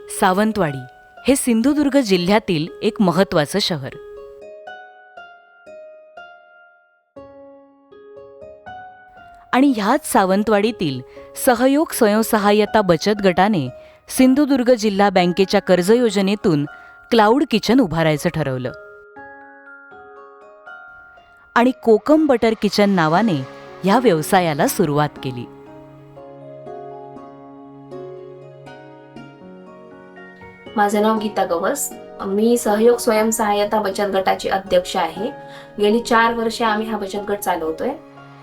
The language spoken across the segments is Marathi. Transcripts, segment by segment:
सावंतवाडी हे सिंधुदुर्ग जिल्ह्यातील एक महत्त्वाचं शहर. आणि ह्याच सावंतवाडीतील सहयोग स्वयंसहाय्यता बचत गटाने सिंधुदुर्ग जिल्हा बँकेच्या कर्ज योजनेतून क्लाउड किचन उभारायचं ठरवलं आणि कोकम बटर किचन नावाने ह्या व्यवसायाला सुरुवात केली. माझं नाव गीता गवस. मी सहयोग स्वयंसहाय्यता बचत गटाची अध्यक्ष आहे. गेली 4 वर्षे आम्ही हा बचत गट चालवतोय.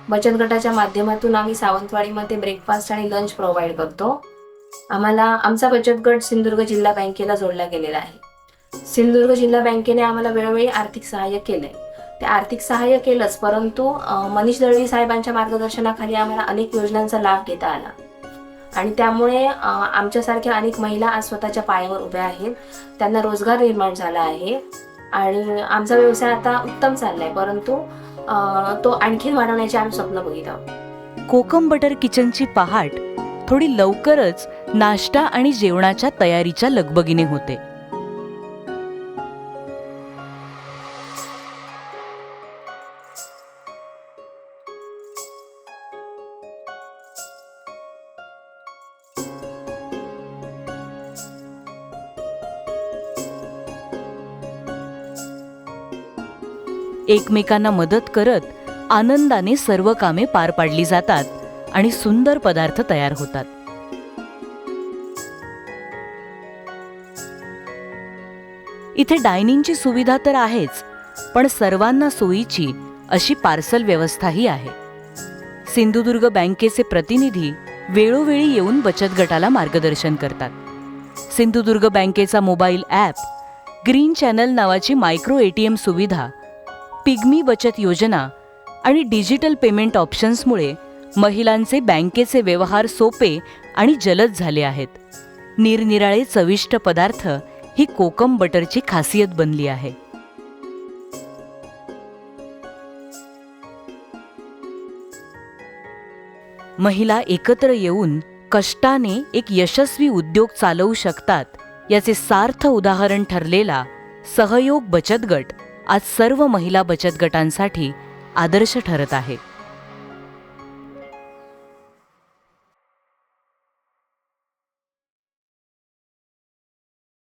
बचत गटाच्या माध्यमातून आम्ही सावंतवाडीमध्ये ब्रेकफास्ट आणि लंच प्रोव्हाइड करतो. आमचा बचत गट सिंधुदुर्ग जिल्हा बँकेला जोडला गेलेला आहे. सिंधुदुर्ग जिल्हा बँकेने आम्हाला वेळोवेळी आर्थिक सहाय्य केलंय. ते आर्थिक सहाय्य केलंच, परंतु मनीष दळवी साहेबांच्या मार्गदर्शनाखाली आम्हाला अनेक योजनांचा लाभ घेता आला आणि त्यामुळे आमच्यासारख्या अनेक महिला आज स्वतःच्या पायावर उभ्या आहेत. त्यांना रोजगार निर्माण झाला आहे आणि आमचा व्यवसाय आता उत्तम चाललाय, परंतु तो आणखीन वाढवण्याचे आम्ही स्वप्न बघित आहोत. कोकम बटर किचनची पहाट थोडी लवकरच नाश्ता आणि जेवणाच्या तयारीच्या लगबगीने होते. एकमेकांना मदत करत आनंदाने सर्व कामे पार पाडली जातात आणि सुंदर पदार्थ तयार होतात. इथे डायनिंगची सुविधा तर आहेच, पण सर्वांना सोयीची अशी पार्सल व्यवस्थाही आहे. सिंधुदुर्ग बँकेचे प्रतिनिधी वेळोवेळी येऊन बचत गटाला मार्गदर्शन करतात. सिंधुदुर्ग बँकेचा मोबाईल ॲप, ग्रीन चॅनल नावाची मायक्रो ATM सुविधा, पिग्मी बचत योजना आणि डिजिटल पेमेंट ऑप्शन्समुळे महिलांचे बँकेचे व्यवहार सोपे आणि जलद झाले आहेत. निरनिराळे चविष्ट पदार्थ ही कोकम बटरची खासियत बनली आहे. महिला एकत्र येऊन कष्टाने एक यशस्वी उद्योग चालवू शकतात याचे सार्थ उदाहरण ठरलेला सहयोग बचत गट आज सर्व महिला बचत गटांसाठी आदर्श ठरत आहे.